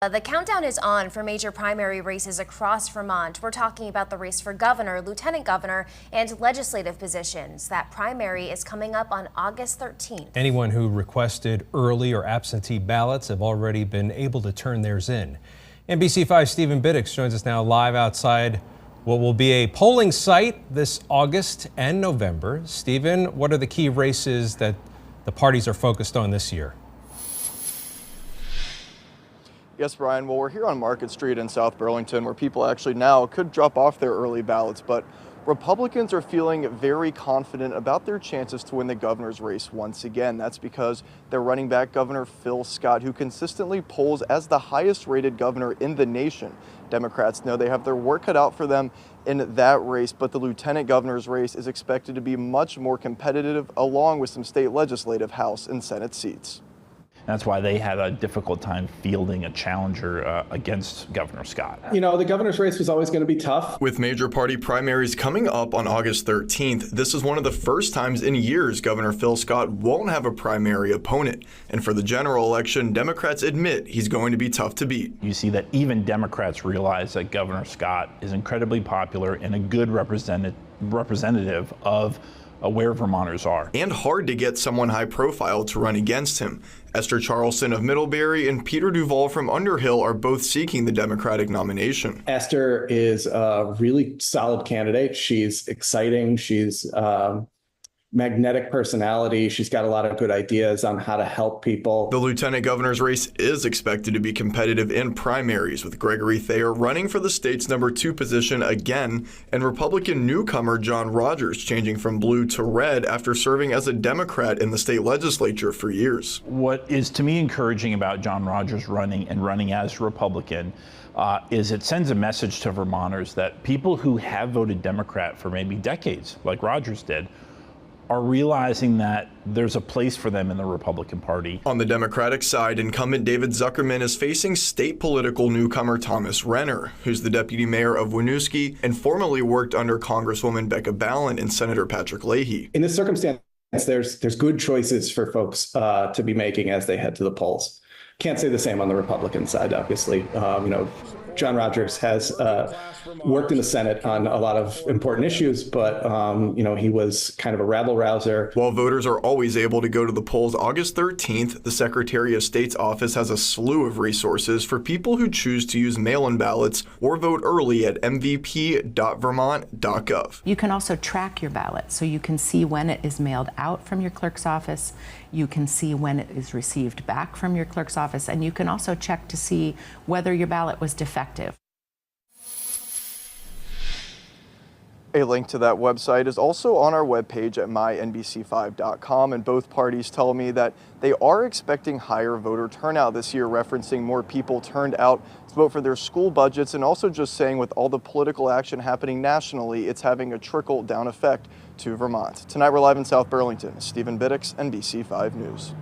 The countdown is on for major primary races across Vermont. We're talking about the race for governor, lieutenant governor, and legislative positions. That primary is coming up on August 13th. Anyone who requested early or absentee ballots have already been able to turn theirs in. NBC5 Stephen Biddix joins us now live outside what will be a polling site this August and November. Stephen, what are the key races that the parties are focused on this year? Yes, Brian. Well, we're here on Market Street in South Burlington, where people actually now could drop off their early ballots, but Republicans are feeling very confident about their chances to win the governor's race once again. That's because their running back, Governor Phil Scott, who consistently polls as the highest rated governor in the nation. Democrats know they have their work cut out for them in that race, but the lieutenant governor's race is expected to be much more competitive, along with some state legislative House and Senate seats. That's why they had a difficult time fielding a challenger against Governor Scott. You know, the governor's race was always going to be tough. With major party primaries coming up on August 13th, this is one of the first times in years Governor Phil Scott won't have a primary opponent. And for the general election, Democrats admit he's going to be tough to beat. You see that even Democrats realize that Governor Scott is incredibly popular and a good representative of where Vermonters are. And hard to get someone high profile to run against him. Esther Charlson of Middlebury and Peter Duval from Underhill are both seeking the Democratic nomination. Esther is a really solid candidate. She's exciting. She's magnetic personality. She's got a lot of good ideas on how to help people. The lieutenant governor's race is expected to be competitive in primaries, with Gregory Thayer running for the state's #2 position again, and Republican newcomer John Rogers changing from blue to red after serving as a Democrat in the state legislature for years. What is to me encouraging about John Rogers running as Republican is it sends a message to Vermonters that people who have voted Democrat for maybe decades, like Rogers did, are realizing that there's a place for them in the Republican Party. On the Democratic side, incumbent David Zuckerman is facing state political newcomer Thomas Renner, who's the deputy mayor of Winooski and formerly worked under Congresswoman Becca Balint and Senator Patrick Leahy. In this circumstance, there's good choices for folks to be making as they head to the polls. Can't say the same on the Republican side, obviously. John Rogers has worked in the Senate on a lot of important issues, but he was kind of a rabble-rouser. While voters are always able to go to the polls August 13th, the Secretary of State's office has a slew of resources for people who choose to use mail-in ballots or vote early at mvp.vermont.gov. You can also track your ballot, so you can see when it is mailed out from your clerk's office, you can see when it is received back from your clerk's office, and you can also check to see whether your ballot was defective. A link to that website is also on our webpage at mynbc5.com, and both parties tell me that they are expecting higher voter turnout this year, referencing more people turned out to vote for their school budgets, and also just saying with all the political action happening nationally, it's having a trickle-down effect to Vermont. Tonight we're live in South Burlington. Stephen Biddix, NBC5 News.